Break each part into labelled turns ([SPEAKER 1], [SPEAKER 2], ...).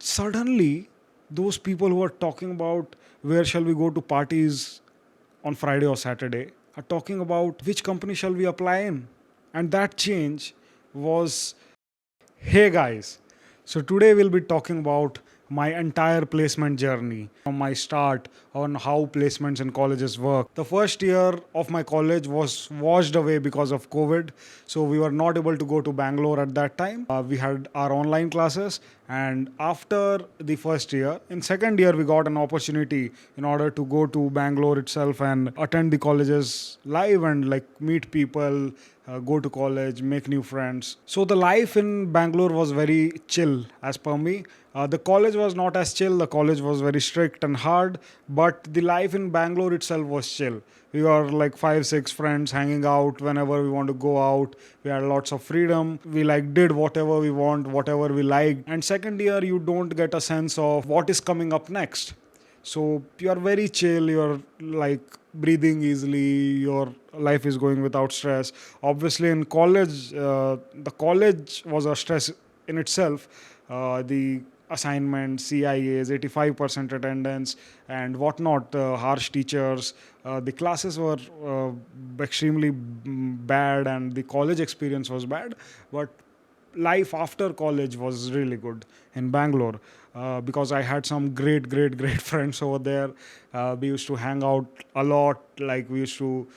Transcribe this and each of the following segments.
[SPEAKER 1] suddenly those people who are talking about where shall we go to parties on Friday or Saturday are talking about which company shall we apply in. And that change was, hey guys, so today we'll be talking about my entire placement journey from my start on how placements in colleges work. The first year of my college was washed away because of COVID, so we were not able to go to Bangalore at that time. We had our online classes, and after the first year, in second year, we got an opportunity in order to go to Bangalore itself and attend the colleges live and like meet people, go to college, make new friends. So the life in Bangalore was very chill as per me. The college was not as chill, the college was very strict and hard, but the life in Bangalore itself was chill. We were like five, six friends hanging out whenever we want to go out. We had lots of freedom. We like did whatever we want, whatever we liked. And second year, you don't get a sense of what is coming up next. So you're very chill, you're like breathing easily, your life is going without stress. Obviously, in college, the college was a stress in itself. The assignments, CIAs, 85% attendance, and whatnot, harsh teachers. The classes were extremely bad, and the college experience was bad. But life after college was really good in Bangalore because I had some great friends over there. We used to hang out a lot. Like we used to,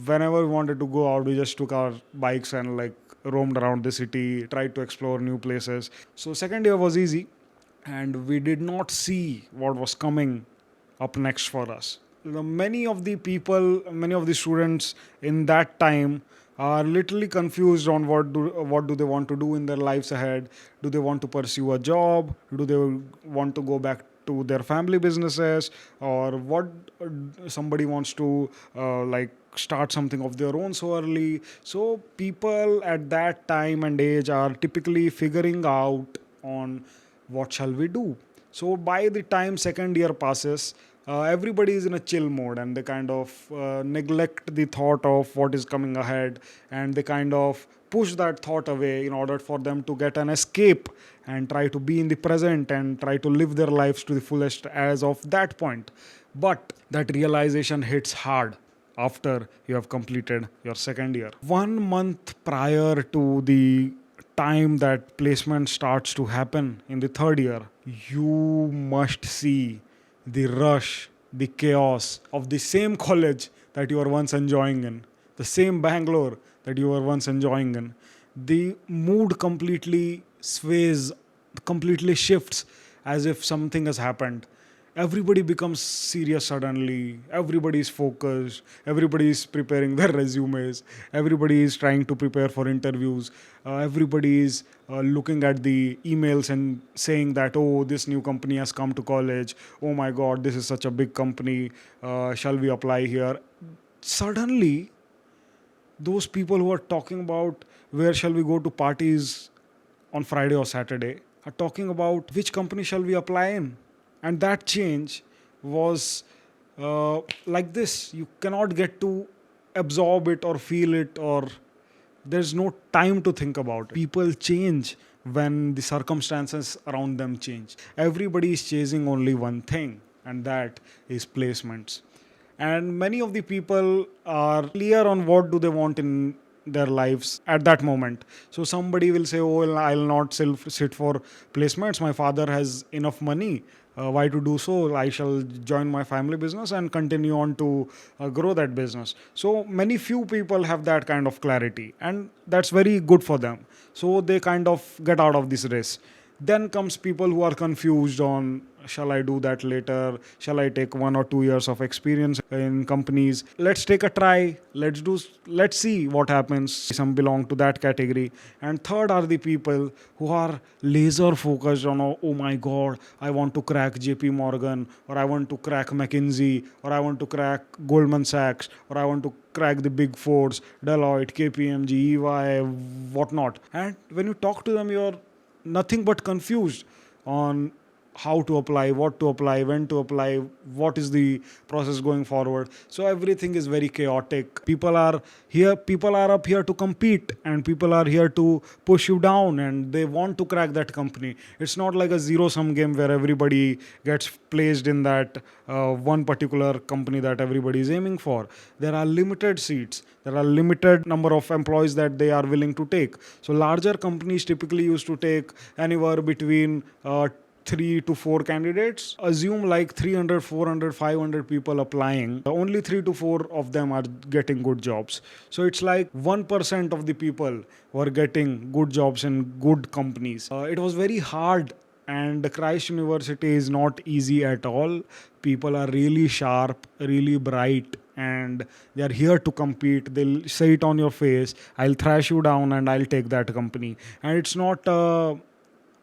[SPEAKER 1] whenever we wanted to go out, we just took our bikes and like roamed around the city, tried to explore new places. So second year was easy, and we did not see what was coming up next for us. Many of the people, many of the students in that time are literally confused on what do they want to do in their lives ahead. Do they want to pursue a job? Do they want to go back to their family businesses, or what? Somebody wants to like start something of their own so early. So people at that time and age are typically figuring out on what shall we do. So by the time second year passes, everybody is in a chill mode, and they kind of neglect the thought of what is coming ahead, and they kind of push that thought away in order for them to get an escape and try to be in the present and try to live their lives to the fullest as of that point. But that realization hits hard after you have completed your second year. 1 month prior to the time that placement starts to happen in the third year, you must see the rush, the chaos of the same college that you were once enjoying in, the same Bangalore that you were once enjoying in. The mood completely sways, completely shifts as if something has happened. Everybody becomes serious suddenly. Everybody is focused. Everybody is preparing their resumes. Everybody is trying to prepare for interviews. Everybody is looking at the emails and saying that, oh, this new company has come to college. Oh my God, this is such a big company. Shall we apply here? Suddenly, those people who are talking about where shall we go to parties on Friday or Saturday are talking about which company shall we apply in. And that change was like this. You cannot get to absorb it or feel it, or there's no time to think about it. People change when the circumstances around them change. Everybody is chasing only one thing, and that is placements. And many of the people are clear on what do they want in their lives at that moment. So somebody will say, oh, well, I'll not sit for placements, my father has enough money, why to do so? I shall join my family business and continue on to grow that business. So many few people have that kind of clarity, and that's very good for them. So they kind of get out of this race. Then comes people who are confused on, shall I do that later? Shall I take 1 or 2 years of experience in companies? Let's take a try. Let's see what happens. Some belong to that category. And third are the people who are laser focused on, oh my God, I want to crack JP Morgan, or I want to crack McKinsey, or I want to crack Goldman Sachs, or I want to crack the big fours, Deloitte, KPMG, EY, whatnot. And when you talk to them, you're nothing but confused on how to apply, what to apply, when to apply, what is the process going forward. So everything is very chaotic. People are up here to compete, and people are here to push you down, and they want to crack that company. It's not like a zero sum game where everybody gets placed in that one particular company that everybody is aiming for. There are limited seats, there are limited number of employees that they are willing to take. So larger companies typically used to take anywhere between 3 to 4 candidates. Assume like 300, 400, 500 people applying. Only 3 to 4 of them are getting good jobs. So it's like 1% of the people were getting good jobs in good companies. It was very hard, and Christ University is not easy at all. People are really sharp, really bright, and they are here to compete. They'll say it on your face, I'll thrash you down and I'll take that company. And it's not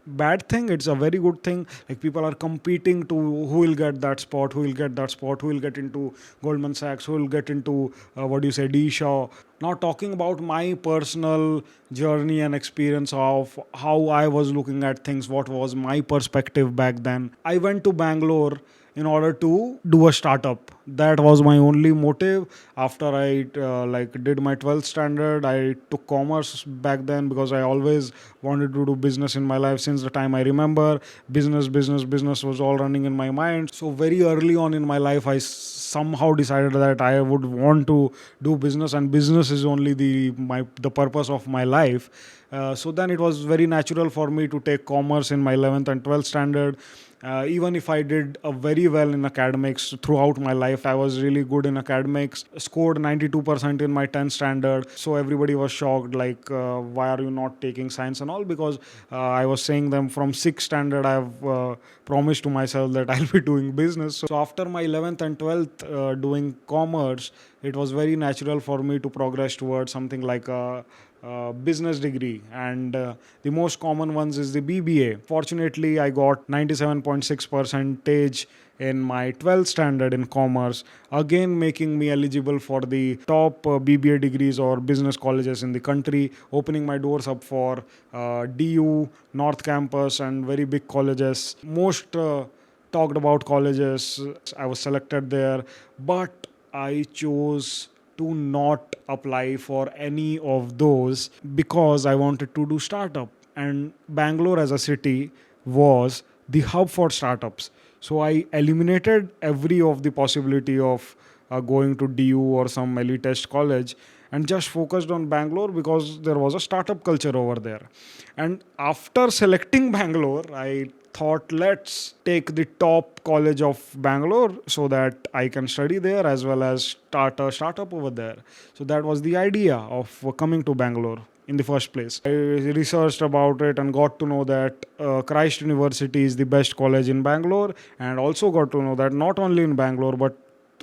[SPEAKER 1] bad thing, it's a very good thing. Like, people are competing to who will get that spot, who will get that spot, who will get into Goldman Sachs, who will get into what do you say, D Shaw. Now, talking about my personal journey and experience of how I was looking at things, what was my perspective back then, I went to Bangalore in order to do a startup. That was my only motive. After I did my 12th standard, I took commerce back then because I always wanted to do business in my life. Since the time I remember, business was all running in my mind. So very early on in my life, I somehow decided that I would want to do business, and business is only the purpose of my life. So then it was very natural for me to take commerce in my 11th and 12th standard. Even if I did very well in academics throughout my life, I was really good in academics, scored 92% in my 10th standard. So everybody was shocked, like, why are you not taking science and all? Because I was saying them from 6th standard, I've promised to myself that I'll be doing business. So after my 11th and 12th doing commerce, it was very natural for me to progress towards something like a business degree, and the most common ones is the BBA. Fortunately, I got 97.6 percentage in my 12th standard in commerce, again making me eligible for the top BBA degrees or business colleges in the country, opening my doors up for DU, North Campus, and very big colleges. Most talked about colleges, I was selected there, but I chose to not apply for any of those because I wanted to do startup, and Bangalore as a city was the hub for startups. So I eliminated every of the possibility of going to DU or some elitist college, and just focused on Bangalore because there was a startup culture over there. And after selecting Bangalore, I thought, let's take the top college of Bangalore so that I can study there as well as start a startup over there. So that was the idea of coming to Bangalore in the first place. I researched about it and got to know that Christ University is the best college in Bangalore, and also got to know that not only in Bangalore but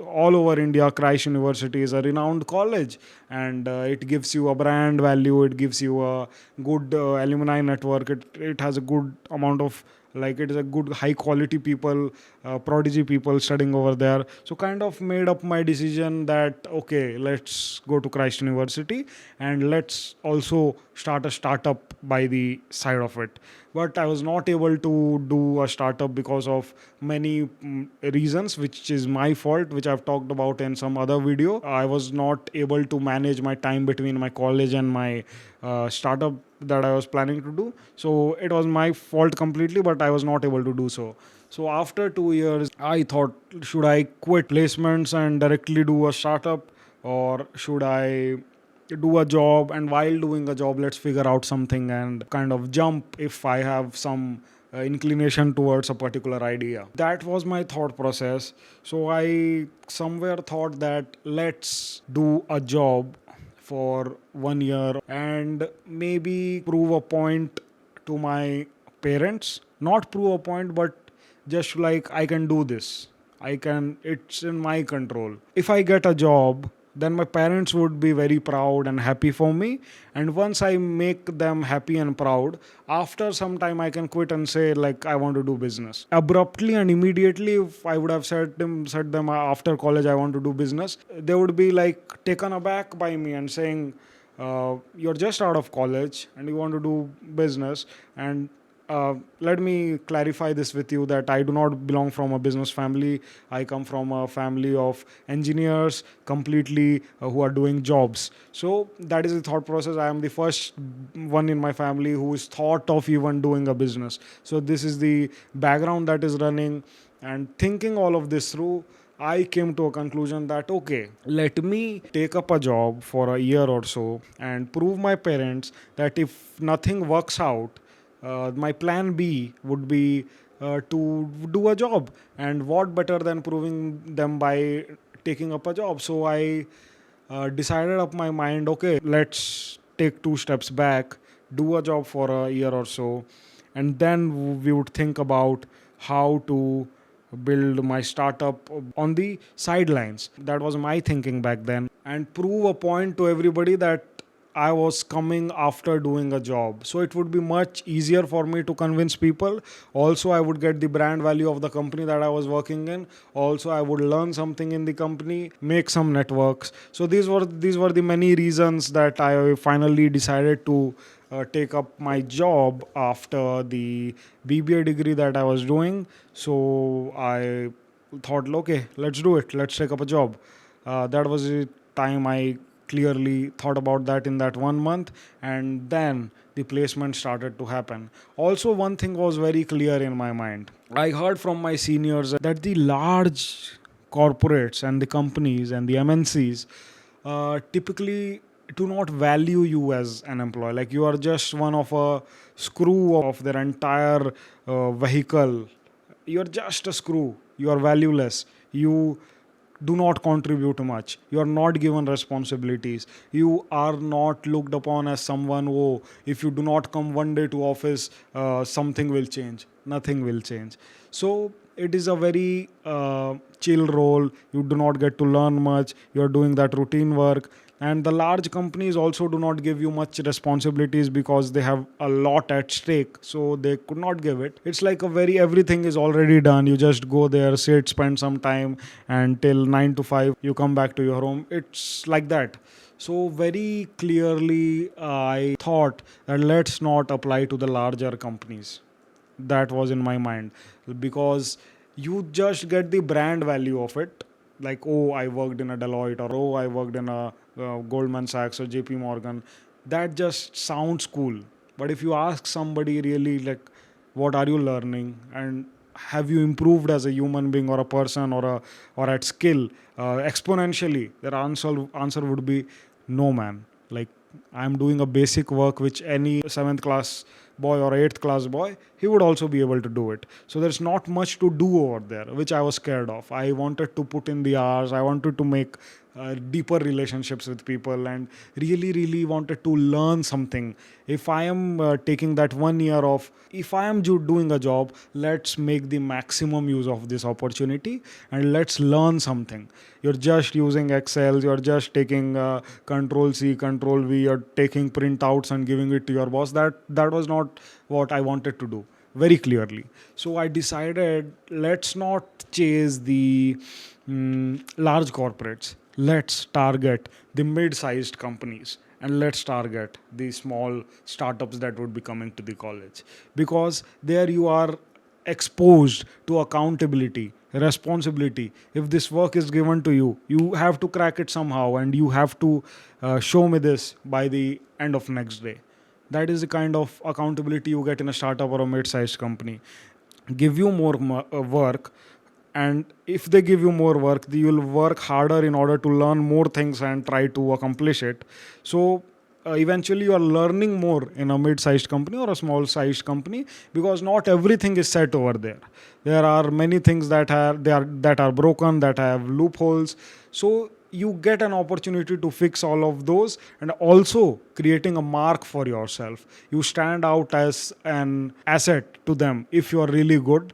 [SPEAKER 1] all over India, Christ University is a renowned college, and it gives you a brand value, it gives you a good alumni network, it has a good amount of, like, it is a good high quality people, prodigy people studying over there. So kind of made up my decision that okay, let's go to Christ University and let's also start a startup by the side of it. But I was not able to do a startup because of many reasons, which is my fault, which I've talked about in some other video. I was not able to manage my time between my college and my startup that I was planning to do. So it was my fault completely, but I was not able to do so. So after 2 years, I thought, should I quit placements and directly do a startup, or should I do a job, and while doing a job, let's figure out something and kind of jump if I have some inclination towards a particular idea. That was my thought process. So I somewhere thought that let's do a job for 1 year and maybe prove a point to my parents. Not prove a point, but just like, I can do this. It's in my control. If I get a job, then my parents would be very proud and happy for me. And once I make them happy and proud, after some time I can quit and say, like, I want to do business. Abruptly and immediately, if I would have said them after college I want to do business, they would be like taken aback by me and saying, you're just out of college and you want to do business. And Let me clarify this with you that I do not belong from a business family. I come from a family of engineers completely who are doing jobs. So that is the thought process. I am the first one in my family who is thought of even doing a business. So this is the background that is running, and thinking all of this through, I came to a conclusion that okay, let me take up a job for a year or so and prove my parents that if nothing works out, my plan B would be to do a job. And what better than proving them by taking up a job? So I decided up my mind, okay, let's take two steps back, do a job for a year or so, and then we would think about how to build my startup on the sidelines. That was my thinking back then, and prove a point to everybody that I was coming after doing a job. So it would be much easier for me to convince people. Also, I would get the brand value of the company that I was working in. Also, I would learn something in the company, make some networks. So these were the many reasons that I finally decided to take up my job after the BBA degree that I was doing. So I thought, okay, let's do it. Let's take up a job. That was the time I clearly thought about that in that 1 month, and then the placement started to happen. Also, one thing was very clear in my mind. I heard from my seniors that the large corporates and the companies and the MNCs typically do not value you as an employee. Like you are just one of a screw of their entire vehicle. You're just a screw. You are valueless. You do not contribute much. You are not given responsibilities. You are not looked upon as someone, oh, if you do not come one day to office, something will change. Nothing will change. So it is a very chill role. You do not get to learn much. You are doing that routine work. And the large companies also do not give you much responsibilities because they have a lot at stake, so they could not give it. It's like a very, everything is already done. You just go there, sit, spend some time, and till 9 to 5 you come back to your home. It's like that. So very clearly I thought that let's not apply to the larger companies. That was in my mind, because you just get the brand value of it. Like, oh, I worked in a Deloitte, or oh, I worked in a Goldman Sachs or JP Morgan. That just sounds cool. But if you ask somebody really, like, what are you learning, and have you improved as a human being or a person, or at skill exponentially, their answer would be no, man. Like, I'm doing a basic work which any 7th class boy or 8th class boy, he would also be able to do it. So there's not much to do over there, which I was scared of. I wanted to put in the hours. I wanted to make deeper relationships with people, and really, really wanted to learn something. If I am taking that 1 year off, if I am doing a job, let's make the maximum use of this opportunity and let's learn something. You're just using Excel, you're just taking Control C, Control V, you're taking printouts and giving it to your boss. That was not what I wanted to do, very clearly. So I decided, let's not chase the large corporates. Let's target the mid-sized companies, and let's target the small startups that would be coming to the college, because there you are exposed to accountability, responsibility. If this work is given to you, you have to crack it somehow, and you have to show me this by the end of next day. That is the kind of accountability you get in a startup or a mid-sized company. Give you more work, and if they give you more work, you'll work harder in order to learn more things and try to accomplish it. So eventually you are learning more in a mid-sized company or a small-sized company, because not everything is set over there. There are many things that are broken, that have loopholes. So you get an opportunity to fix all of those, and also creating a mark for yourself. You stand out as an asset to them. If you are really good,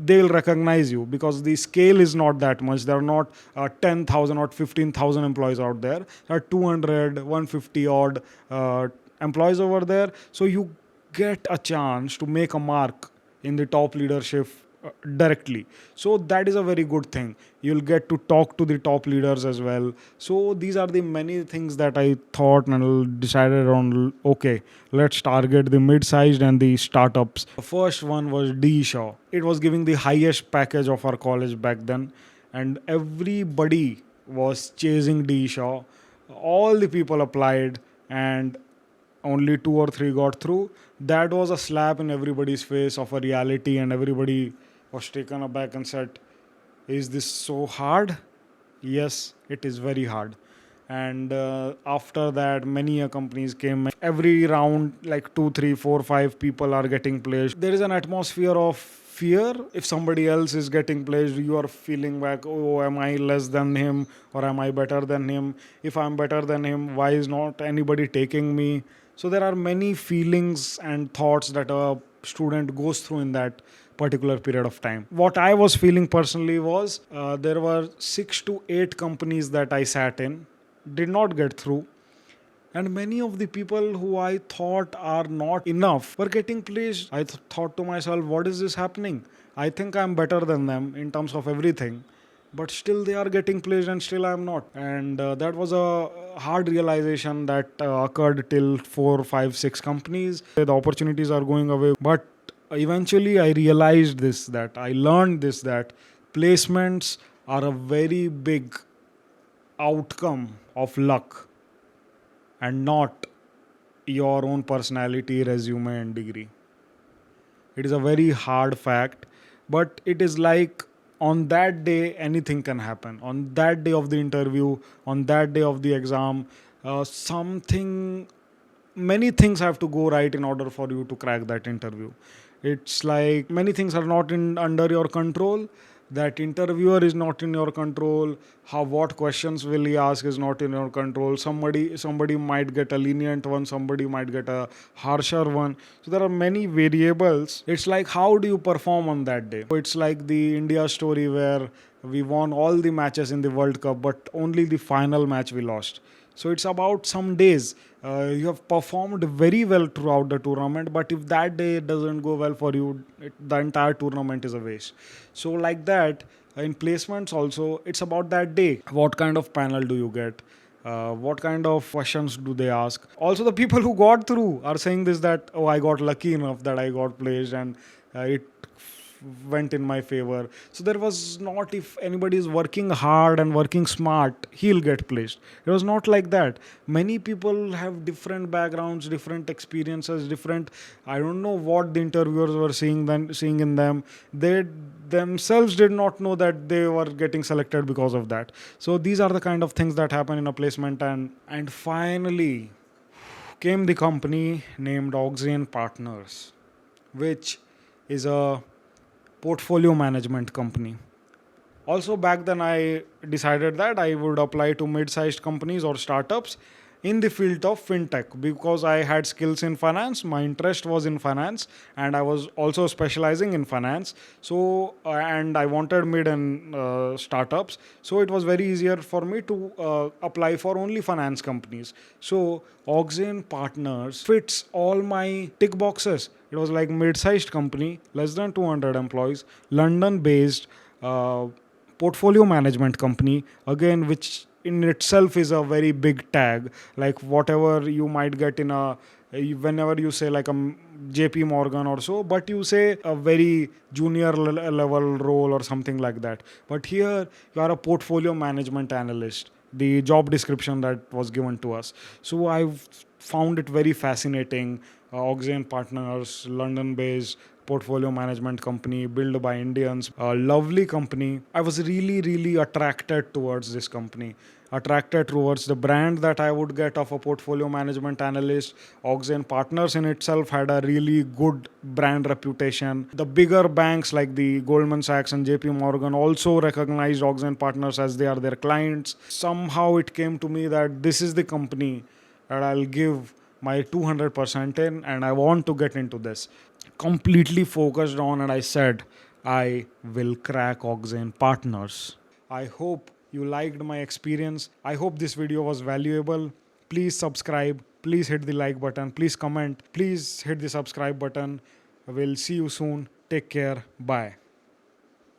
[SPEAKER 1] they'll recognize you, because the scale is not that much. There are not 10,000 or 15,000 employees out there. There are 200, 150 odd employees over there. So you get a chance to make a mark in the top leadership directly. So that is a very good thing. You'll get to talk to the top leaders as well. So these are the many things that I thought and decided on. Okay, let's target the mid-sized and the startups. The first one was D Shaw. It was giving the highest package of our college back then, and everybody was chasing D Shaw. All the people applied, and only two or three got through. That was a slap in everybody's face of a reality, and everybody was taken aback and said, is this so hard? Yes, it is very hard. And after that, many companies came. Every round, like 2, 3, 4, 5 people are getting placed. There is an atmosphere of fear. If somebody else is getting placed, you are feeling like, oh, am I less than him or am I better than him? If I'm better than him, why is not anybody taking me? So there are many feelings and thoughts that a student goes through in that particular period of time. What I was feeling personally was there were 6 to 8 companies that I sat in, did not get through, and many of the people who I thought are not enough were getting placed. I thought to myself, what is this happening? I think I'm better than them in terms of everything, but still they are getting placed and still I'm not. And that was a hard realization that occurred till 4, 5, 6 companies. The opportunities are going away, but eventually I realized this, that I learned this, that placements are a very big outcome of luck and not your own personality, resume, and degree. It is a very hard fact, but it is like on that day, anything can happen. On that day of the interview, on that day of the exam, something, many things have to go right in order for you to crack that interview. It's like many things are not in under your control. That interviewer is not in your control. How, what questions will he ask is not in your control. Somebody might get a lenient one, somebody might get a harsher one. So there are many variables. It's like how do you perform on that day. So it's like the India story where we won all the matches in the World Cup, but only the final match we lost. So it's about some days. You have performed very well throughout the tournament, but if that day doesn't go well for you, the entire tournament is a waste. So like that, in placements also, it's about that day. What kind of panel do you get? What kind of questions do they ask? Also, the people who got through are saying this, that, oh, I got lucky enough that I got placed and it went in my favor. So there was not, if anybody is working hard and working smart, he'll get placed. It was not like that. Many people have different backgrounds, different experiences, different, I don't know what the interviewers were seeing in them. They themselves did not know that they were getting selected because of that. So these are the kind of things that happen in a placement. And finally came the company named Oxane Partners, which is a portfolio management company. Also, back then, I decided that I would apply to mid-sized companies or startups in the field of fintech because I had skills in finance. My interest was in finance, and I was also specializing in finance. So, and I wanted mid and startups. So, it was very easier for me to apply for only finance companies. So, Oxane Partners fits all my tick boxes. It was like mid-sized company, less than 200 employees, London-based. Portfolio management company, again, which in itself is a very big tag. Like whatever you might get in a, whenever you say like a JP Morgan or so, but you say a very junior level role or something like that. But here you are a portfolio management analyst, the job description that was given to us. So I've found it very fascinating. Oxane Partners, London based portfolio management company built by Indians, a lovely company. I was really attracted towards this company, attracted towards the brand that I would get of a portfolio management analyst. Oxane Partners in itself had a really good brand reputation. The bigger banks like the Goldman Sachs and JP Morgan also recognized Oxane Partners as they are their clients. Somehow it came to me that this is the company that I'll give my 200% in, and I want to get into this. Completely focused on, and I said, I will crack Oxane Partners. I hope you liked my experience. I hope this video was valuable. Please subscribe. Please hit the like button. Please comment. Please hit the subscribe button. We'll see you soon. Take care. Bye.